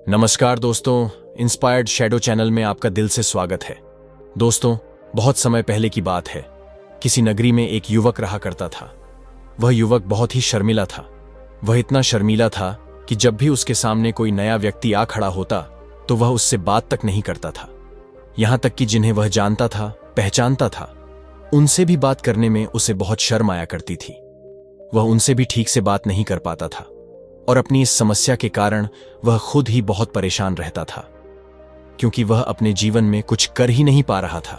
नमस्कार दोस्तों, inspired shadow channel में आपका दिल से स्वागत है। दोस्तों, बहुत समय पहले की बात है। किसी नगरी में एक युवक रहा करता था। वह युवक बहुत ही शर्मीला था। वह इतना शर्मीला था कि जब भी उसके सामने कोई नया व्यक्ति आ खड़ा होता तो वह उससे बात तक नहीं करता था। यहां तक कि जिन्हें वह जानता था, पहचानता था, उनसे भी बात करने में उसे बहुत शर्म आया करती थी। वह उनसे भी ठीक से बात नहीं कर पाता था और अपनी इस समस्या के कारण वह खुद ही बहुत परेशान रहता था, क्योंकि वह अपने जीवन में कुछ कर ही नहीं पा रहा था।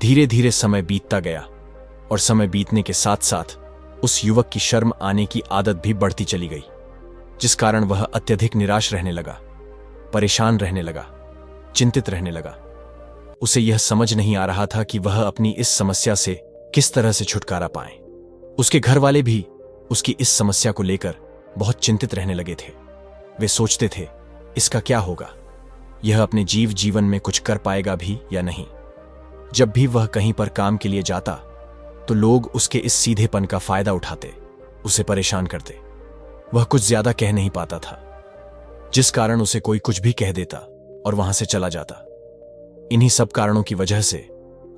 धीरे धीरे समय बीतता गया और समय बीतने के साथ साथ उस युवक की शर्म आने की आदत भी बढ़ती चली गई, जिस कारण वह अत्यधिक निराश रहने लगा, परेशान रहने लगा, चिंतित रहने लगा। उसे यह समझ नहीं आ रहा था कि वह अपनी इस समस्या से किस तरह से छुटकारा पाए। उसके घर वाले भी उसकी इस समस्या को लेकर बहुत चिंतित रहने लगे थे। वे सोचते थे, इसका क्या होगा, यह अपने जीवन में कुछ कर पाएगा भी या नहीं। जब भी वह कहीं पर काम के लिए जाता तो लोग उसके इस सीधेपन का फायदा उठाते, उसे परेशान करते। वह कुछ ज्यादा कह नहीं पाता था, जिस कारण उसे कोई कुछ भी कह देता और वहां से चला जाता। इन्हीं सब कारणों की वजह से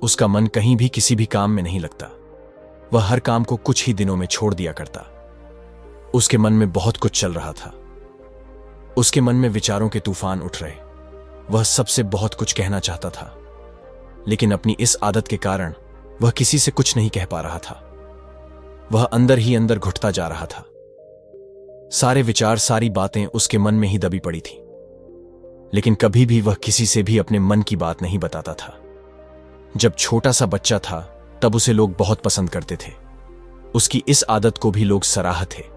उसका मन कहीं भी किसी भी काम में नहीं लगता। वह हर काम को कुछ ही दिनों में छोड़ दिया करता। उसके मन में बहुत कुछ चल रहा था। उसके मन में विचारों के तूफान उठ रहे। वह सबसे बहुत कुछ कहना चाहता था, लेकिन अपनी इस आदत के कारण वह किसी से कुछ नहीं कह पा रहा था। वह अंदर ही अंदर घुटता जा रहा था। सारे विचार, सारी बातें उसके मन में ही दबी पड़ी थी, लेकिन कभी भी वह किसी से भी अपने मन की बात नहीं बताता था। जब छोटा सा बच्चा था तब उसे लोग बहुत पसंद करते थे। उसकी इस आदत को भी लोग सराहते थे।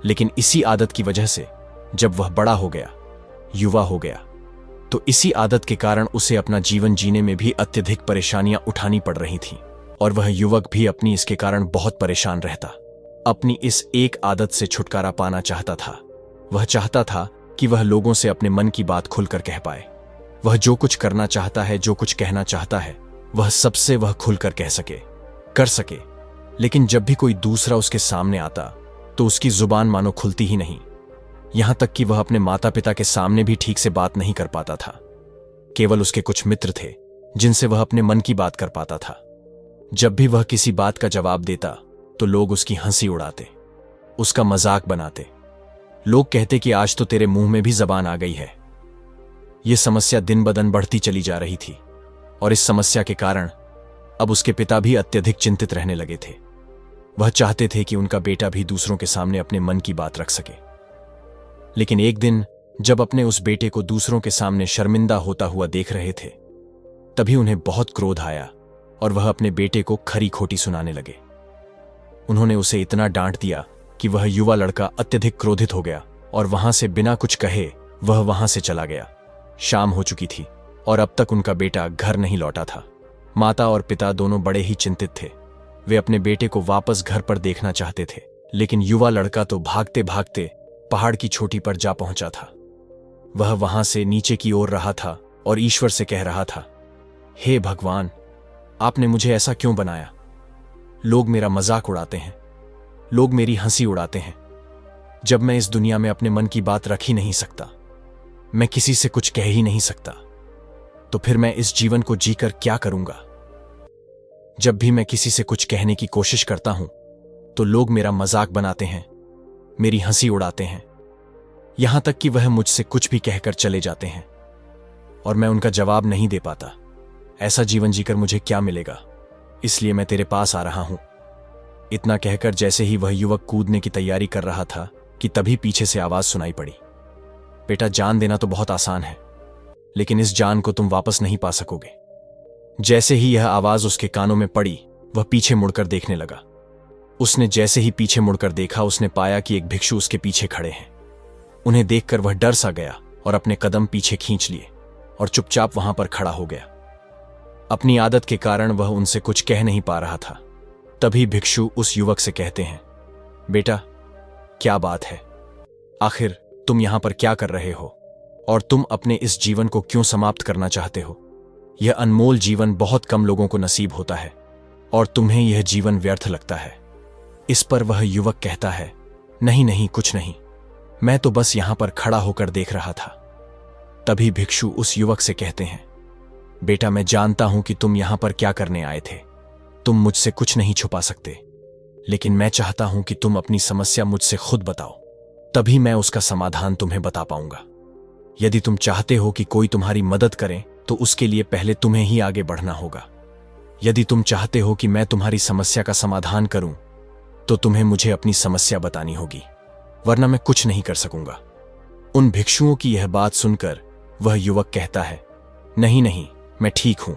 लेकिन इसी आदत की वजह से जब वह बड़ा हो गया, युवा हो गया, तो इसी आदत के कारण उसे अपना जीवन जीने में भी अत्यधिक परेशानियां उठानी पड़ रही थीं और वह युवक भी अपनी इसके कारण बहुत परेशान रहता। अपनी इस एक आदत से छुटकारा पाना चाहता था। वह चाहता था कि वह लोगों से अपने मन की बात खुलकर कह पाए। वह जो कुछ करना चाहता है, जो कुछ कहना चाहता है, वह सबसे वह खुलकर कह सके, कर सके। लेकिन जब भी कोई दूसरा उसके सामने आता तो उसकी जुबान मानो खुलती ही नहीं। यहां तक कि वह अपने माता पिता के सामने भी ठीक से बात नहीं कर पाता था। केवल उसके कुछ मित्र थे जिनसे वह अपने मन की बात कर पाता था। जब भी वह किसी बात का जवाब देता तो लोग उसकी हंसी उड़ाते, उसका मजाक बनाते। लोग कहते कि आज तो तेरे मुंह में भी जबान आ गई है। यह समस्या दिन ब दिन बढ़ती चली जा रही थी और इस समस्या के कारण अब उसके पिता भी अत्यधिक चिंतित रहने लगे थे। वह चाहते थे कि उनका बेटा भी दूसरों के सामने अपने मन की बात रख सके। लेकिन एक दिन जब अपने उस बेटे को दूसरों के सामने शर्मिंदा होता हुआ देख रहे थे, तभी उन्हें बहुत क्रोध आया और वह अपने बेटे को खरी खोटी सुनाने लगे। उन्होंने उसे इतना डांट दिया कि वह युवा लड़का अत्यधिक क्रोधित हो गया और वहां से बिना कुछ कहे वह वहां से चला गया। शाम हो चुकी थी और अब तक उनका बेटा घर नहीं लौटा था। माता और पिता दोनों बड़े ही चिंतित थे। वे अपने बेटे को वापस घर पर देखना चाहते थे, लेकिन युवा लड़का तो भागते भागते पहाड़ की चोटी पर जा पहुंचा था। वह वहां से नीचे की ओर रहा था और ईश्वर से कह रहा था, हे भगवान, आपने मुझे ऐसा क्यों बनाया? लोग मेरा मजाक उड़ाते हैं, लोग मेरी हंसी उड़ाते हैं। जब मैं इस दुनिया में अपने मन की बात रख ही नहीं सकता, मैं किसी से कुछ कह ही नहीं सकता, तो फिर मैं इस जीवन को जीकर क्या करूंगा? जब भी मैं किसी से कुछ कहने की कोशिश करता हूं तो लोग मेरा मजाक बनाते हैं, मेरी हंसी उड़ाते हैं। यहां तक कि वह मुझसे कुछ भी कहकर चले जाते हैं और मैं उनका जवाब नहीं दे पाता। ऐसा जीवन जीकर मुझे क्या मिलेगा? इसलिए मैं तेरे पास आ रहा हूं। इतना कहकर जैसे ही वह युवक कूदने की तैयारी कर रहा था कि तभी पीछे से आवाज सुनाई पड़ी, बेटा, जान देना तो बहुत आसान है, लेकिन इस जान को तुम वापस नहीं पा सकोगे। जैसे ही यह आवाज उसके कानों में पड़ी, वह पीछे मुड़कर देखने लगा। उसने जैसे ही पीछे मुड़कर देखा, उसने पाया कि एक भिक्षु उसके पीछे खड़े हैं। उन्हें देखकर वह डर सा गया और अपने कदम पीछे खींच लिए और चुपचाप वहां पर खड़ा हो गया। अपनी आदत के कारण वह उनसे कुछ कह नहीं पा रहा था। तभी भिक्षु उस युवक से कहते हैं, बेटा, क्या बात है? आखिर तुम यहां पर क्या कर रहे हो और तुम अपने इस जीवन को क्यों समाप्त करना चाहते हो? यह अनमोल जीवन बहुत कम लोगों को नसीब होता है और तुम्हें यह जीवन व्यर्थ लगता है। इस पर वह युवक कहता है, नहीं नहीं, कुछ नहीं, मैं तो बस यहां पर खड़ा होकर देख रहा था। तभी भिक्षु उस युवक से कहते हैं, बेटा, मैं जानता हूं कि तुम यहां पर क्या करने आए थे। तुम मुझसे कुछ नहीं छुपा सकते, लेकिन मैं चाहता हूं कि तुम अपनी समस्या मुझसे खुद बताओ, तभी मैं उसका समाधान तुम्हें बता पाऊंगा। यदि तुम चाहते हो कि कोई तुम्हारी मदद करे तो उसके लिए पहले तुम्हें ही आगे बढ़ना होगा। यदि तुम चाहते हो कि मैं तुम्हारी समस्या का समाधान करूं तो तुम्हें मुझे अपनी समस्या बतानी होगी, वरना मैं कुछ नहीं कर सकूंगा। उन भिक्षुओं की यह बात सुनकर वह युवक कहता है, नहीं नहीं, मैं ठीक हूं,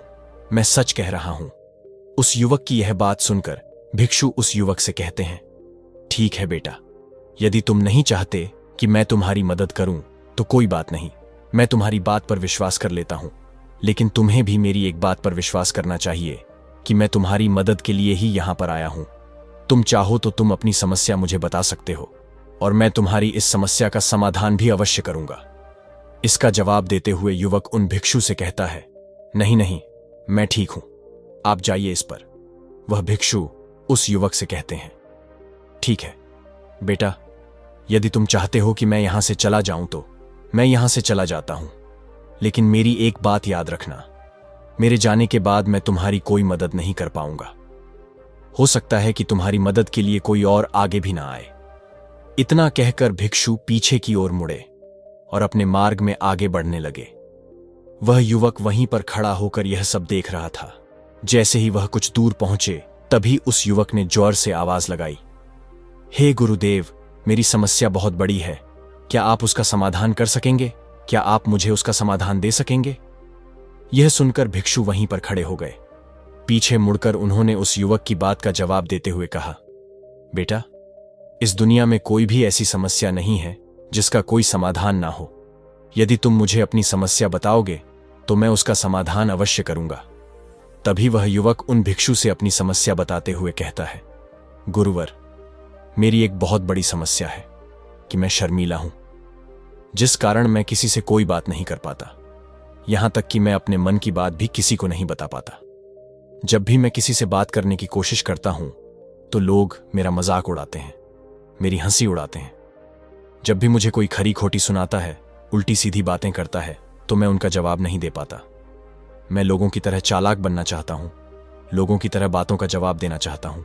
मैं सच कह रहा हूं। उस युवक की यह बात सुनकर भिक्षु उस युवक से कहते हैं, ठीक है बेटा, यदि तुम नहीं चाहते कि मैं तुम्हारी मदद करूं तो कोई बात नहीं, मैं तुम्हारी बात पर विश्वास कर लेता हूं। लेकिन तुम्हें भी मेरी एक बात पर विश्वास करना चाहिए कि मैं तुम्हारी मदद के लिए ही यहां पर आया हूं। तुम चाहो तो तुम अपनी समस्या मुझे बता सकते हो और मैं तुम्हारी इस समस्या का समाधान भी अवश्य करूंगा। इसका जवाब देते हुए युवक उन भिक्षु से कहता है, नहीं नहीं, मैं ठीक हूं, आप जाइए इस पर। वह भिक्षु उस युवक से कहते हैं, ठीक है बेटा, यदि तुम चाहते हो कि मैं यहां से चला जाऊं तो मैं यहां से चला जाता हूं, लेकिन मेरी एक बात याद रखना, मेरे जाने के बाद मैं तुम्हारी कोई मदद नहीं कर पाऊंगा। हो सकता है कि तुम्हारी मदद के लिए कोई और आगे भी ना आए। इतना कहकर भिक्षु पीछे की ओर मुड़े और अपने मार्ग में आगे बढ़ने लगे। वह युवक वहीं पर खड़ा होकर यह सब देख रहा था। जैसे ही वह कुछ दूर पहुंचे तभी उस युवक ने जोर से आवाज लगाई, हे गुरुदेव, मेरी समस्या बहुत बड़ी है, क्या आप उसका समाधान कर सकेंगे? क्या आप मुझे उसका समाधान दे सकेंगे? यह सुनकर भिक्षु वहीं पर खड़े हो गए। पीछे मुड़कर उन्होंने उस युवक की बात का जवाब देते हुए कहा, बेटा, इस दुनिया में कोई भी ऐसी समस्या नहीं है जिसका कोई समाधान ना हो। यदि तुम मुझे अपनी समस्या बताओगे तो मैं उसका समाधान अवश्य करूंगा। तभी वह युवक उन भिक्षु से अपनी समस्या बताते हुए कहता है, गुरुवर, मेरी एक बहुत बड़ी समस्या है कि मैं शर्मीला हूं, जिस कारण मैं किसी से कोई बात नहीं कर पाता। यहां तक कि मैं अपने मन की बात भी किसी को नहीं बता पाता। जब भी मैं किसी से बात करने की कोशिश करता हूं तो लोग मेरा मजाक उड़ाते हैं, मेरी हंसी उड़ाते हैं। जब भी मुझे कोई खरी खोटी सुनाता है, उल्टी सीधी बातें करता है, तो मैं उनका जवाब नहीं दे पाता। मैं लोगों की तरह चालाक बनना चाहता हूं, लोगों की तरह बातों का जवाब देना चाहता हूं,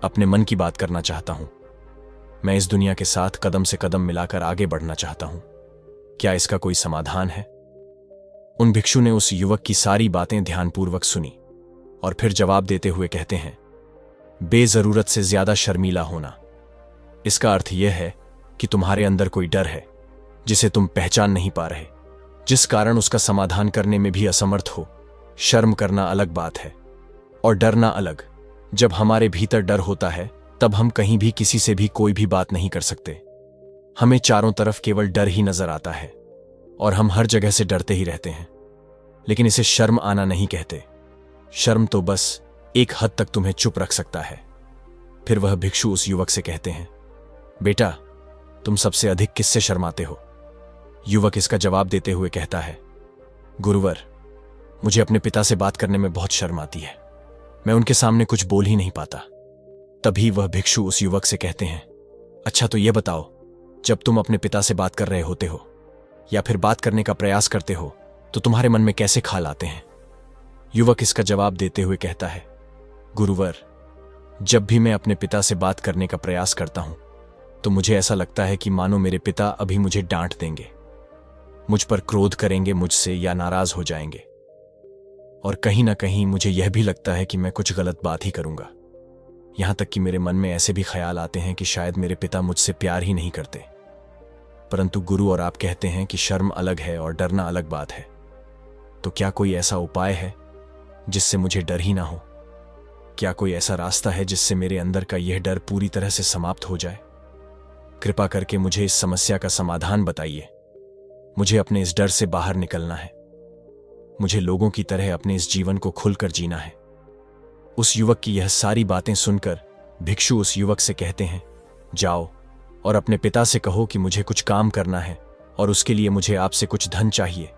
अपने मन की बात करना चाहता हूं। मैं इस दुनिया के साथ कदम से कदम मिलाकर आगे बढ़ना चाहता हूं। क्या इसका कोई समाधान है? उन भिक्षु ने उस युवक की सारी बातें ध्यानपूर्वक सुनी और फिर जवाब देते हुए कहते हैं, बेजरूरत से ज्यादा शर्मीला होना, इसका अर्थ यह है कि तुम्हारे अंदर कोई डर है जिसे तुम पहचान नहीं पा रहे, जिस कारण उसका समाधान करने में भी असमर्थ हो। शर्म करना अलग बात है और डरना अलग। जब हमारे भीतर डर होता है तब हम कहीं भी किसी से भी कोई भी बात नहीं कर सकते। हमें चारों तरफ केवल डर ही नजर आता है और हम हर जगह से डरते ही रहते हैं। लेकिन इसे शर्म आना नहीं कहते। शर्म तो बस एक हद तक तुम्हें चुप रख सकता है। फिर वह भिक्षु उस युवक से कहते हैं, बेटा, तुम सबसे अधिक किससे शर्माते हो? युवक इसका जवाब देते हुए कहता है, गुरुवर, मुझे अपने पिता से बात करने में बहुत शर्म आती है। मैं उनके सामने कुछ बोल ही नहीं पाता। तभी वह भिक्षु उस युवक से कहते हैं, अच्छा तो यह बताओ, जब तुम अपने पिता से बात कर रहे होते हो या फिर बात करने का प्रयास करते हो तो तुम्हारे मन में कैसे ख्याल आते हैं? युवक इसका जवाब देते हुए कहता है, गुरुवर, जब भी मैं अपने पिता से बात करने का प्रयास करता हूं तो मुझे ऐसा लगता है कि मानो मेरे पिता अभी मुझे डांट देंगे, मुझ पर क्रोध करेंगे मुझसे या नाराज हो जाएंगे। और कहीं ना कहीं मुझे यह भी लगता है कि मैं कुछ गलत बात ही करूंगा। यहां तक कि मेरे मन में ऐसे भी ख्याल आते हैं कि शायद मेरे पिता मुझसे प्यार ही नहीं करते। परंतु गुरु और आप कहते हैं कि शर्म अलग है और डरना अलग बात है। तो क्या कोई ऐसा उपाय है जिससे मुझे डर ही ना हो? क्या कोई ऐसा रास्ता है जिससे मेरे अंदर का यह डर पूरी तरह से समाप्त हो जाए? कृपा करके मुझे इस समस्या का समाधान बताइए। मुझे अपने इस डर से बाहर निकलना है। मुझे लोगों की तरह अपने इस जीवन को खुलकर जीना है। उस युवक की यह सारी बातें सुनकर भिक्षु उस युवक से कहते हैं, जाओ और अपने पिता से कहो कि मुझे कुछ काम करना है और उसके लिए मुझे आपसे कुछ धन चाहिए।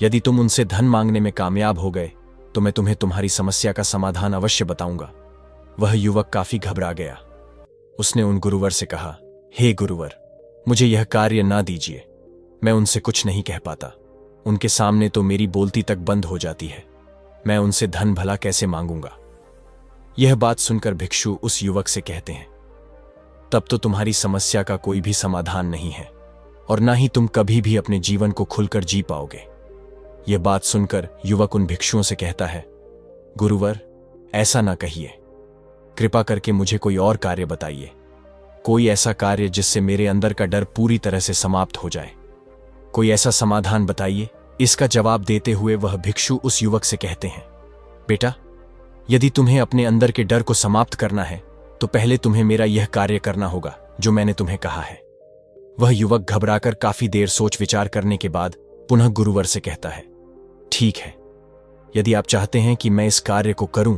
यदि तुम उनसे धन मांगने में कामयाब हो गए तो मैं तुम्हें तुम्हारी समस्या का समाधान अवश्य बताऊंगा। वह युवक काफी घबरा गया। उसने उन गुरुवर से कहा, हे गुरुवर, मुझे यह कार्य ना दीजिए, मैं उनसे कुछ नहीं कह पाता। उनके सामने तो मेरी बोलती तक बंद हो जाती है। मैं उनसे धन भला कैसे मांगूंगा। यह बात सुनकर भिक्षु उस युवक से कहते हैं, तब तो तुम्हारी समस्या का कोई भी समाधान नहीं है और ना ही तुम कभी भी अपने जीवन को खुलकर जी पाओगे। यह बात सुनकर युवक उन भिक्षुओं से कहता है, गुरुवर, ऐसा ना कहिए। कृपा करके मुझे कोई और कार्य बताइए, कोई ऐसा कार्य जिससे मेरे अंदर का डर पूरी तरह से समाप्त हो जाए। कोई ऐसा समाधान बताइए। इसका जवाब देते हुए वह भिक्षु उस युवक से कहते हैं, बेटा, यदि तुम्हें अपने अंदर के डर को समाप्त करना है तो पहले तुम्हें मेरा यह कार्य करना होगा जो मैंने तुम्हें कहा है। वह युवक घबराकर काफी देर सोच विचार करने के बाद पुनः गुरुवर से कहता है, ठीक है, यदि आप चाहते हैं कि मैं इस कार्य को करूं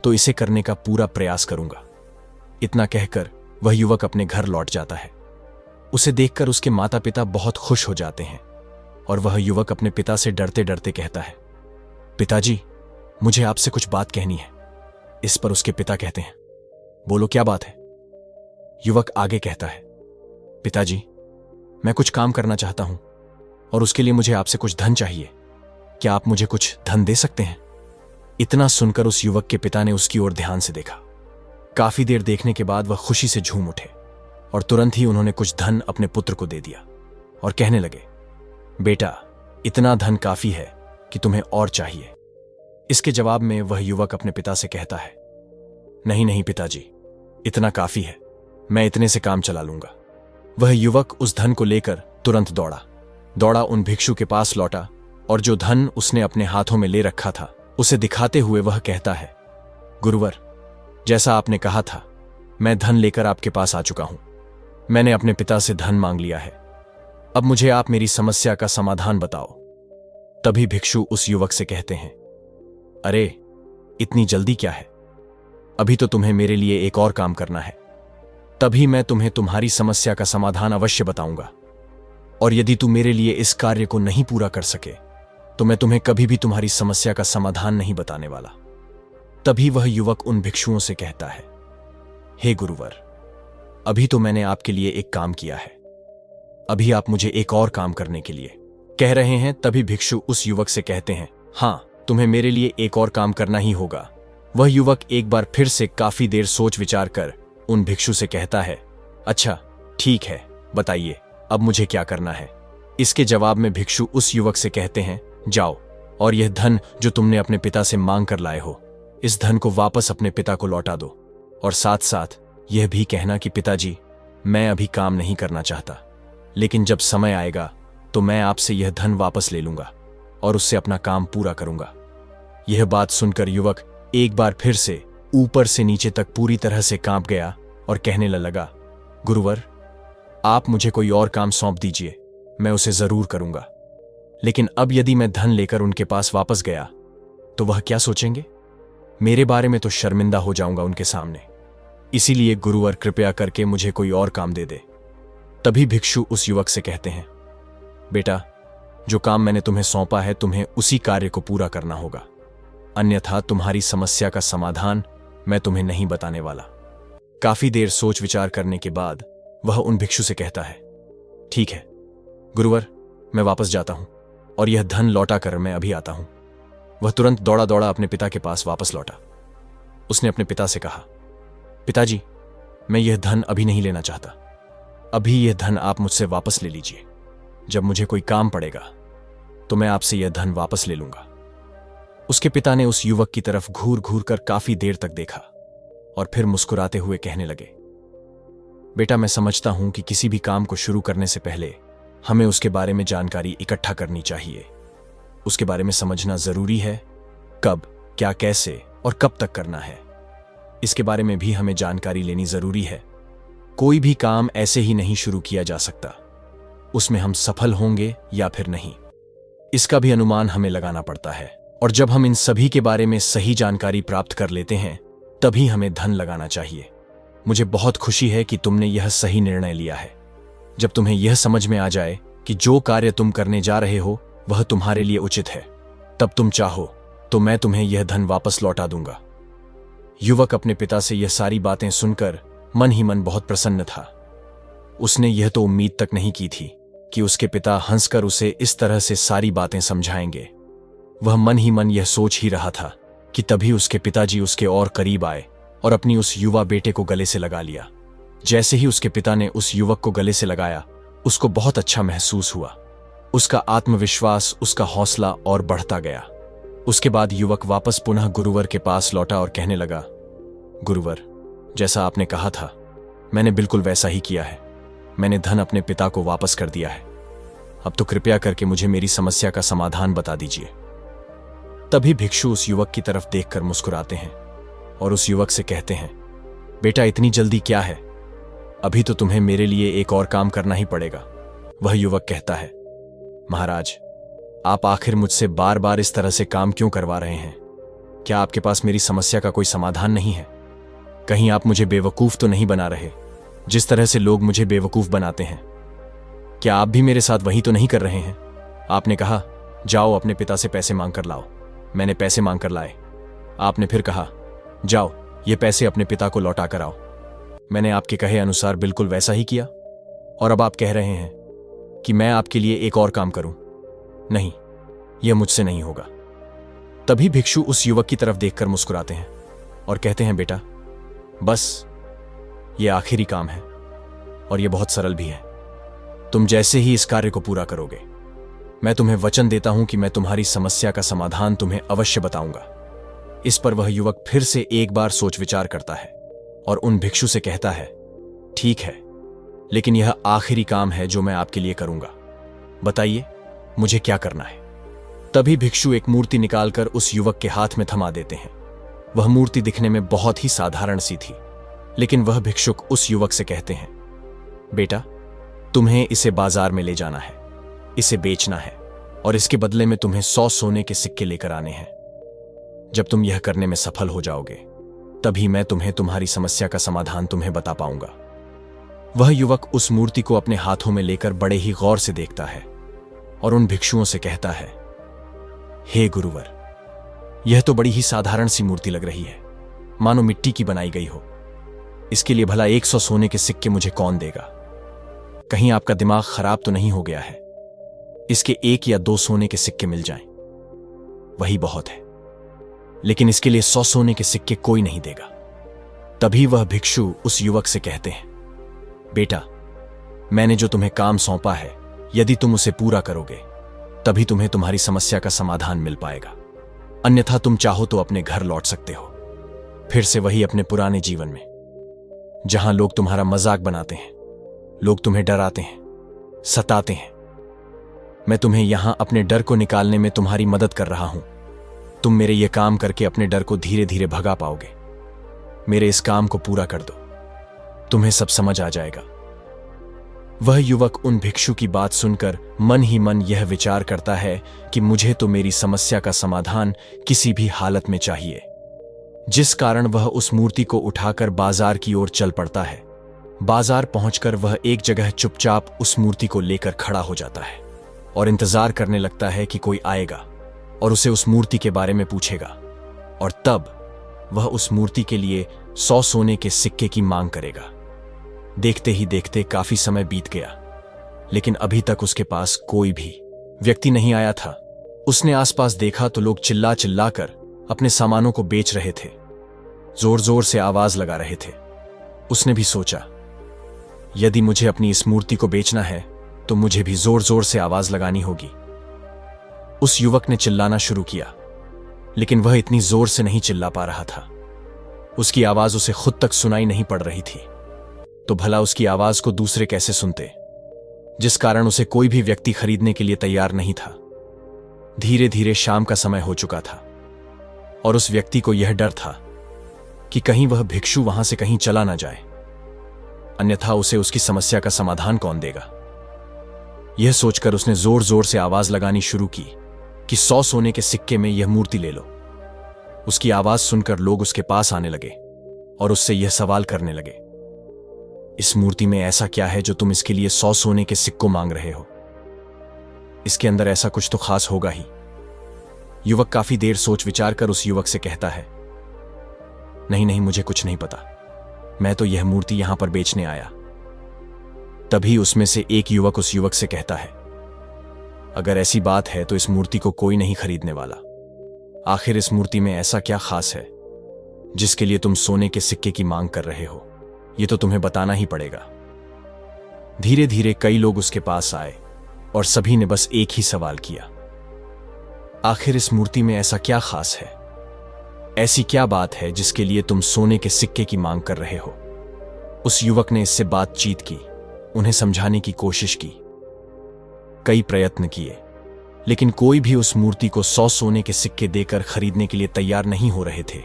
तो इसे करने का पूरा प्रयास करूंगा। इतना कहकर वह युवक अपने घर लौट जाता है। उसे देखकर उसके माता पिता बहुत खुश हो जाते हैं और वह युवक अपने पिता से डरते डरते कहता है, पिताजी, मुझे आपसे कुछ बात कहनी है। इस पर उसके पिता कहते हैं, बोलो, क्या बात है। युवक आगे कहता है, पिताजी, मैं कुछ काम करना चाहता हूं और उसके लिए मुझे आपसे कुछ धन चाहिए। क्या आप मुझे कुछ धन दे सकते हैं। इतना सुनकर उस युवक के पिता ने उसकी ओर ध्यान से देखा। काफी देर देखने के बाद वह खुशी से झूम उठे और तुरंत ही उन्होंने कुछ धन अपने पुत्र को दे दिया और कहने लगे, बेटा, इतना धन काफी है कि तुम्हें और चाहिए। इसके जवाब में वह युवक अपने पिता से कहता है, नहीं नहीं पिताजी, इतना काफी है, मैं इतने से काम चला लूंगा। वह युवक उस धन को लेकर तुरंत दौड़ा उन भिक्षु के पास लौटा और जो धन उसने अपने हाथों में ले रखा था उसे दिखाते हुए वह कहता है, गुरुवर, जैसा आपने कहा था, मैं धन लेकर आपके पास आ चुका हूं। मैंने अपने पिता से धन मांग लिया है। अब मुझे आप मेरी समस्या का समाधान बताओ। तभी भिक्षु उस युवक से कहते हैं, अरे, इतनी जल्दी क्या है, अभी तो तुम्हें मेरे लिए एक और काम करना है, तभी मैं तुम्हें तुम्हारी समस्या का समाधान अवश्य बताऊंगा। और यदि तू मेरे लिए इस कार्य को नहीं पूरा कर सके तो मैं तुम्हें कभी भी तुम्हारी समस्या का समाधान नहीं बताने वाला। तभी वह युवक उन भिक्षुओं से कहता है, हे गुरुवर, अभी तो मैंने आपके लिए एक काम किया है, अभी आप मुझे एक और काम करने के लिए कह रहे हैं। तभी भिक्षु उस युवक से कहते हैं, हाँ, तुम्हें मेरे लिए एक और काम करना ही होगा। वह युवक एक बार फिर से काफी देर सोच विचार कर उन भिक्षु से कहता है, अच्छा, ठीक है, बताइए अब मुझे क्या करना है। इसके जवाब में भिक्षु उस युवक से कहते हैं, जाओ और यह धन जो तुमने अपने पिता से मांग कर लाए हो, इस धन को वापस अपने पिता को लौटा दो और साथ साथ यह भी कहना कि पिताजी, मैं अभी काम नहीं करना चाहता, लेकिन जब समय आएगा तो मैं आपसे यह धन वापस ले लूंगा और उससे अपना काम पूरा करूंगा। यह बात सुनकर युवक एक बार फिर से ऊपर से नीचे तक पूरी तरह से कांप गया और कहने लगा, गुरुवर, आप मुझे कोई और काम सौंप दीजिए, मैं उसे जरूर करूंगा। लेकिन अब यदि मैं धन लेकर उनके पास वापस गया तो वह क्या सोचेंगे, मेरे बारे में तो शर्मिंदा हो जाऊंगा उनके सामने। इसीलिए गुरुवर, कृपया करके मुझे कोई और काम दे दे। तभी भिक्षु उस युवक से कहते हैं, बेटा, जो काम मैंने तुम्हें सौंपा है तुम्हें उसी कार्य को पूरा करना होगा, अन्यथा तुम्हारी समस्या का समाधान मैं तुम्हें नहीं बताने वाला। काफी देर सोच विचार करने के बाद वह उन भिक्षु से कहता है, ठीक है गुरुवर, मैं वापस जाता हूं और यह धन लौटा कर मैं अभी आता हूं। वह तुरंत दौड़ा अपने पिता के पास वापस लौटा। उसने अपने पिता से कहा, पिताजी, मैं यह धन अभी नहीं लेना चाहता, अभी यह धन आप मुझसे वापस ले लीजिए। जब मुझे कोई काम पड़ेगा तो मैं आपसे यह धन वापस ले लूंगा। उसके पिता ने उस युवक की तरफ घूर घूर कर काफी देर तक देखा और फिर मुस्कुराते हुए कहने लगे, बेटा, मैं समझता हूं कि किसी भी काम को शुरू करने से पहले हमें उसके बारे में जानकारी इकट्ठा करनी चाहिए। उसके बारे में समझना जरूरी है, कब, क्या, कैसे और कब तक करना है, इसके बारे में भी हमें जानकारी लेनी जरूरी है। कोई भी काम ऐसे ही नहीं शुरू किया जा सकता, उसमें हम सफल होंगे या फिर नहीं, इसका भी अनुमान हमें लगाना पड़ता है। और जब हम इन सभी के बारे में सही जानकारी प्राप्त कर लेते हैं तभी हमें धन लगाना चाहिए। मुझे बहुत खुशी है कि तुमने यह सही निर्णय लिया है। जब तुम्हें यह समझ में आ जाए कि जो कार्य तुम करने जा रहे हो वह तुम्हारे लिए उचित है, तब तुम चाहो तो मैं तुम्हें यह धन वापस लौटा दूंगा। युवक अपने पिता से यह सारी बातें सुनकर मन ही मन बहुत प्रसन्न था। उसने यह तो उम्मीद तक नहीं की थी कि उसके पिता हंसकर उसे इस तरह से सारी बातें समझाएंगे। वह मन ही मन यह सोच ही रहा था कि तभी उसके पिताजी उसके और करीब आए और अपनी उस युवा बेटे को गले से लगा लिया। जैसे ही उसके पिता ने उस युवक को गले से लगाया, उसको बहुत अच्छा महसूस हुआ। उसका आत्मविश्वास, उसका हौसला और बढ़ता गया। उसके बाद युवक वापस पुनः गुरुवर के पास लौटा और कहने लगा, गुरुवर, जैसा आपने कहा था मैंने बिल्कुल वैसा ही किया है। मैंने धन अपने पिता को वापस कर दिया है। अब तो कृपया करके मुझे मेरी समस्या का समाधान बता दीजिए। तभी भिक्षु उस युवक की तरफ देखकर मुस्कुराते हैं और उस युवक से कहते हैं, बेटा इतनी जल्दी क्या है, अभी तो तुम्हें मेरे लिए एक और काम करना ही पड़ेगा। वह युवक कहता है, महाराज, आप आखिर मुझसे बार बार इस तरह से काम क्यों करवा रहे हैं? क्या आपके पास मेरी समस्या का कोई समाधान नहीं है? कहीं आप मुझे बेवकूफ तो नहीं बना रहे, जिस तरह से लोग मुझे बेवकूफ बनाते हैं? क्या आप भी मेरे साथ वही तो नहीं कर रहे हैं? आपने कहा, जाओ अपने पिता से पैसे मांग कर लाओ। मैंने पैसे मांग कर लाए। आपने फिर कहा, जाओ ये पैसे अपने पिता को लौटा कर आओ। मैंने आपके कहे अनुसार बिल्कुल वैसा ही किया, और अब आप कह रहे हैं कि मैं आपके लिए एक और काम करूं। नहीं, यह मुझसे नहीं होगा। तभी भिक्षु उस युवक की तरफ देखकर मुस्कुराते हैं और कहते हैं, बेटा बस ये आखिरी काम है और यह बहुत सरल भी है। तुम जैसे ही इस कार्य को पूरा करोगे, मैं तुम्हें वचन देता हूं कि मैं तुम्हारी समस्या का समाधान तुम्हें अवश्य बताऊंगा। इस पर वह युवक फिर से एक बार सोच विचार करता है और उन भिक्षु से कहता है, ठीक है, लेकिन यह आखिरी काम है जो मैं आपके लिए करूंगा। बताइए मुझे क्या करना है? तभी भिक्षु एक मूर्ति निकालकर उस युवक के हाथ में थमा देते हैं। वह मूर्ति दिखने में बहुत ही साधारण सी थी, लेकिन वह भिक्षुक उस युवक से कहते हैं, बेटा तुम्हें इसे बाजार में ले जाना है, इसे बेचना है और इसके बदले में तुम्हें 100 सोने के सिक्के लेकर आने हैं। जब तुम यह करने में सफल हो जाओगे, तभी मैं तुम्हें तुम्हारी समस्या का समाधान तुम्हें बता पाऊंगा। वह युवक उस मूर्ति को अपने हाथों में लेकर बड़े ही गौर से देखता है और उन भिक्षुओं से कहता है, हे गुरुवर, यह तो बड़ी ही साधारण सी मूर्ति लग रही है, मानो मिट्टी की बनाई गई हो। इसके लिए भला 100 सोने के सिक्के मुझे कौन देगा? कहीं आपका दिमाग खराब तो नहीं हो गया है? इसके 1 या 2 सोने के सिक्के मिल जाएं, वही बहुत है, लेकिन इसके लिए 100 सोने के सिक्के कोई नहीं देगा। तभी वह भिक्षु उस युवक से कहते हैं, बेटा मैंने जो तुम्हें काम सौंपा है, यदि तुम उसे पूरा करोगे तभी तुम्हें तुम्हारी समस्या का समाधान मिल पाएगा। अन्यथा तुम चाहो तो अपने घर लौट सकते हो, फिर से वही अपने पुराने जीवन में, जहां लोग तुम्हारा मजाक बनाते हैं, लोग तुम्हें डराते हैं, सताते हैं। मैं तुम्हें यहां अपने डर को निकालने में तुम्हारी मदद कर रहा हूं। तुम मेरे ये काम करके अपने डर को धीरे धीरे भगा पाओगे। मेरे इस काम को पूरा कर दो, तुम्हें सब समझ आ जाएगा। वह युवक उन भिक्षु की बात सुनकर मन ही मन यह विचार करता है कि मुझे तो मेरी समस्या का समाधान किसी भी हालत में चाहिए, जिस कारण वह उस मूर्ति को उठाकर बाजार की ओर चल पड़ता है। बाजार पहुंचकर वह एक जगह चुपचाप उस मूर्ति को लेकर खड़ा हो जाता है और इंतजार करने लगता है कि कोई आएगा और उसे उस मूर्ति के बारे में पूछेगा, और तब वह उस मूर्ति के लिए 100 सोने के सिक्के की मांग करेगा। देखते ही देखते काफी समय बीत गया, लेकिन अभी तक उसके पास कोई भी व्यक्ति नहीं आया था। उसने आसपास देखा तो लोग चिल्ला चिल्ला कर अपने सामानों को बेच रहे थे, जोर जोर से आवाज लगा रहे थे। उसने भी सोचा, यदि मुझे अपनी इस मूर्ति को बेचना है तो मुझे भी जोर जोर से आवाज लगानी होगी। उस युवक ने चिल्लाना शुरू किया, लेकिन वह इतनी जोर से नहीं चिल्ला पा रहा था। उसकी आवाज उसे खुद तक सुनाई नहीं पड़ रही थी, तो भला उसकी आवाज को दूसरे कैसे सुनते, जिस कारण उसे कोई भी व्यक्ति खरीदने के लिए तैयार नहीं था। धीरे धीरे शाम का समय हो चुका था और उस व्यक्ति को यह डर था कि कहीं वह भिक्षु वहां से कहीं चला ना जाए, अन्यथा उसे उसकी समस्या का समाधान कौन देगा। यह सोचकर उसने जोर जोर से आवाज लगानी शुरू की कि 100 सोने के सिक्के में यह मूर्ति ले लो। उसकी आवाज सुनकर लोग उसके पास आने लगे और उससे यह सवाल करने लगे, इस मूर्ति में ऐसा क्या है जो तुम इसके लिए 100 सोने के सिक्कों मांग रहे हो? इसके अंदर ऐसा कुछ तो खास होगा ही। युवक काफी देर सोच विचार कर उस युवक से कहता है, नहीं नहीं, मुझे कुछ नहीं पता, मैं तो यह मूर्ति यहां पर बेचने आया। तभी उसमें से एक युवक उस युवक से कहता है, अगर ऐसी बात है तो इस मूर्ति को कोई नहीं खरीदने वाला। आखिर इस मूर्ति में ऐसा क्या खास है जिसके लिए तुम सोने के सिक्के की मांग कर रहे हो? ये तो तुम्हें बताना ही पड़ेगा। धीरे धीरे कई लोग उसके पास आए और सभी ने बस एक ही सवाल किया, आखिर इस मूर्ति में ऐसा क्या खास है? ऐसी क्या बात है जिसके लिए तुम सोने के सिक्के की मांग कर रहे हो? उस युवक ने इससे बातचीत की, उन्हें समझाने की कोशिश की, कई प्रयत्न किए, लेकिन कोई भी उस मूर्ति को 100 सोने के सिक्के देकर खरीदने के लिए तैयार नहीं हो रहे थे।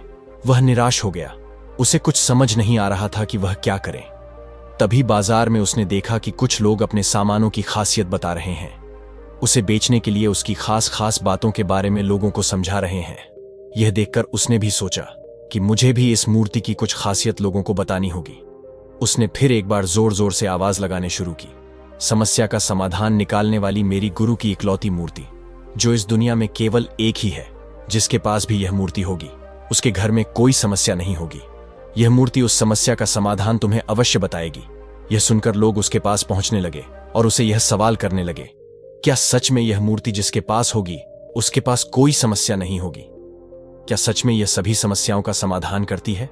वह निराश हो गया। उसे कुछ समझ नहीं आ रहा था कि वह क्या करे। तभी बाजार में उसने देखा कि कुछ लोग अपने सामानों की खासियत बता रहे हैं। उसे बेचने के लिए उसकी खास खास बातों के बारे में लोगों को समझा रहे हैं। यह देखकर उसने भी सोचा कि मुझे भी इस मूर्ति की कुछ खासियत लोगों को बतानी होगी। उसने फिर एक बार जोर जोर से आवाज लगाने शुरू की, समस्या का समाधान निकालने वाली मेरी गुरु की इकलौती मूर्ति, जो इस दुनिया में केवल एक ही है जिसके पास भी यह मूर्ति होगी, उसके घर में कोई समस्या नहीं होगी। यह मूर्ति उस समस्या का समाधान तुम्हें अवश्य बताएगी। यह सुनकर लोग उसके पास पहुंचने लगे और उसे यह सवाल करने लगे, क्या सच में यह मूर्ति जिसके पास होगी उसके पास कोई समस्या नहीं होगी? क्या सच में यह सभी समस्याओं का समाधान करती है?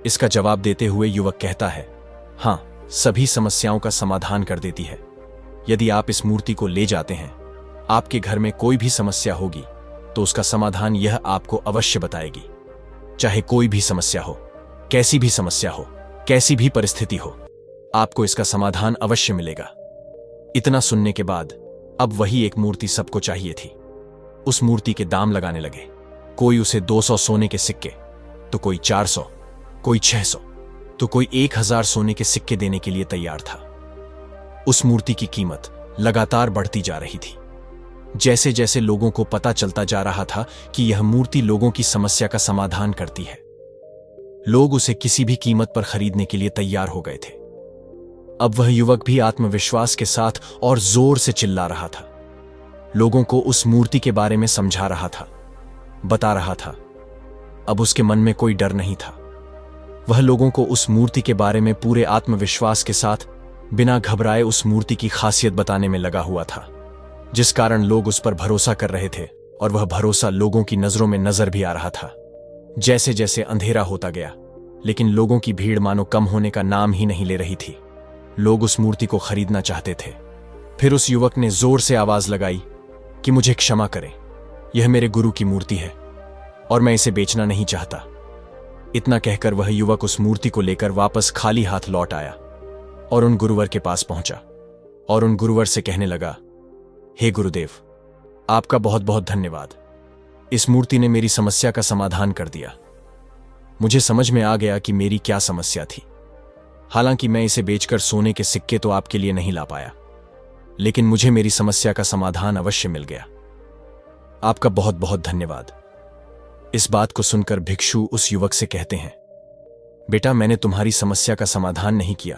इसका जवाब देते हुए युवक कहता है, हां, सभी समस्याओं का समाधान कर देती है। यदि आप इस मूर्ति को ले जाते हैं, आपके घर में कोई भी समस्या होगी तो उसका समाधान यह आपको अवश्य बताएगी। चाहे कोई भी समस्या हो, कैसी भी समस्या हो, कैसी भी परिस्थिति हो, आपको इसका समाधान अवश्य मिलेगा। इतना सुनने के बाद अब वही एक मूर्ति सबको चाहिए थी। उस मूर्ति के दाम लगाने लगे। कोई उसे 200 सोने के सिक्के, तो कोई 400, कोई 600, तो कोई 1000 सोने के सिक्के देने के लिए तैयार था। उस मूर्ति की कीमत लगातार बढ़ती जा रही थी। जैसे जैसे लोगों को पता चलता जा रहा था कि यह मूर्ति लोगों की समस्या का समाधान करती है, लोग उसे किसी भी कीमत पर खरीदने के लिए तैयार हो गए थे। अब वह युवक भी आत्मविश्वास के साथ और जोर से चिल्ला रहा था, लोगों को उस मूर्ति के बारे में समझा रहा था, बता रहा था। अब उसके मन में कोई डर नहीं था। वह लोगों को उस मूर्ति के बारे में पूरे आत्मविश्वास के साथ बिना घबराए उस मूर्ति की खासियत बताने में लगा हुआ था, जिस कारण लोग उस पर भरोसा कर रहे थे और वह भरोसा लोगों की नजरों में नजर भी आ रहा था। जैसे जैसे अंधेरा होता गया, लेकिन लोगों की भीड़ मानो कम होने का नाम ही नहीं ले रही थी। लोग उस मूर्ति को खरीदना चाहते थे। फिर उस युवक ने जोर से आवाज लगाई कि मुझे क्षमा करें, यह मेरे गुरु की मूर्ति है और मैं इसे बेचना नहीं चाहता। इतना कहकर वह युवक उस मूर्ति को लेकर वापस खाली हाथ लौट आया और उन गुरुवर के पास पहुंचा और उन गुरुवर से कहने लगा, हे गुरुदेव, आपका बहुत बहुत धन्यवाद। इस मूर्ति ने मेरी समस्या का समाधान कर दिया। मुझे समझ में आ गया कि मेरी क्या समस्या थी। हालांकि मैं इसे बेचकर सोने के सिक्के तो आपके लिए नहीं ला पाया, लेकिन मुझे मेरी समस्या का समाधान अवश्य मिल गया। आपका बहुत बहुत धन्यवाद। इस बात को सुनकर भिक्षु उस युवक से कहते हैं, बेटा, मैंने तुम्हारी समस्या का समाधान नहीं किया,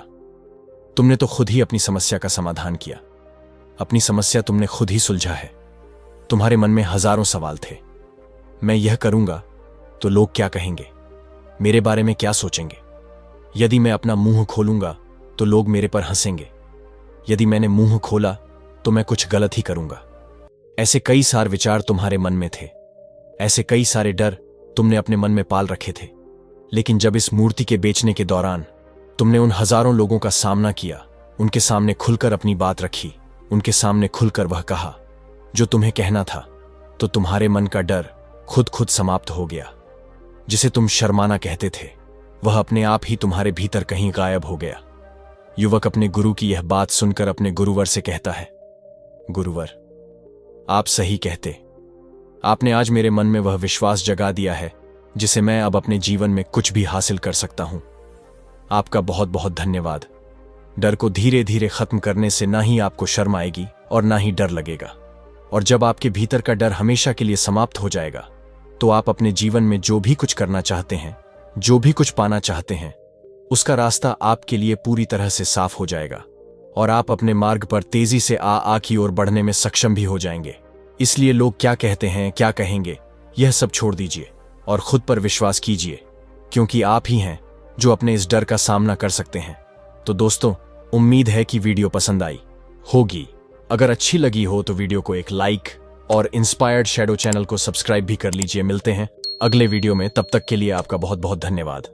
तुमने तो खुद ही अपनी समस्या का समाधान किया। अपनी समस्या तुमने खुद ही सुलझा है। तुम्हारे मन में हजारों सवाल थे। मैं यह करूंगा तो लोग क्या कहेंगे, मेरे बारे में क्या सोचेंगे? यदि मैं अपना मुंह खोलूंगा तो लोग मेरे पर हंसेंगे। यदि मैंने मुंह खोला तो मैं कुछ गलत ही करूंगा। ऐसे कई सारे विचार तुम्हारे मन में थे, ऐसे कई सारे डर तुमने अपने मन में पाल रखे थे। लेकिन जब इस मूर्ति के बेचने के दौरान तुमने उन हजारों लोगों का सामना किया, उनके सामने खुलकर अपनी बात रखी, उनके सामने खुलकर वह कहा जो तुम्हें कहना था, तो तुम्हारे मन का डर खुद खुद समाप्त हो गया। जिसे तुम शर्माना कहते थे, वह अपने आप ही तुम्हारे भीतर कहीं गायब हो गया। युवक अपने गुरु की यह बात सुनकर अपने गुरुवर से कहता है, गुरुवर, आप सही कहते। आपने आज मेरे मन में वह विश्वास जगा दिया है जिसे मैं अब अपने जीवन में कुछ भी हासिल कर सकता हूं। आपका बहुत बहुत धन्यवाद। डर को धीरे धीरे खत्म करने से ना ही आपको शर्म आएगी और ना ही डर लगेगा। और जब आपके भीतर का डर हमेशा के लिए समाप्त हो जाएगा, तो आप अपने जीवन में जो भी कुछ करना चाहते हैं, जो भी कुछ पाना चाहते हैं, उसका रास्ता आपके लिए पूरी तरह से साफ हो जाएगा और आप अपने मार्ग पर तेजी से आ की ओर बढ़ने में सक्षम भी हो जाएंगे। इसलिए लोग क्या कहते हैं, क्या कहेंगे, यह सब छोड़ दीजिए और खुद पर विश्वास कीजिए, क्योंकि आप ही हैं जो अपने इस डर का सामना कर सकते हैं। तो दोस्तों, उम्मीद है कि वीडियो पसंद आई होगी। अगर अच्छी लगी हो तो वीडियो को एक लाइक और इंस्पायर्ड शैडो चैनल को सब्सक्राइब भी कर लीजिए। मिलते हैं अगले वीडियो में, तब तक के लिए आपका बहुत बहुत धन्यवाद।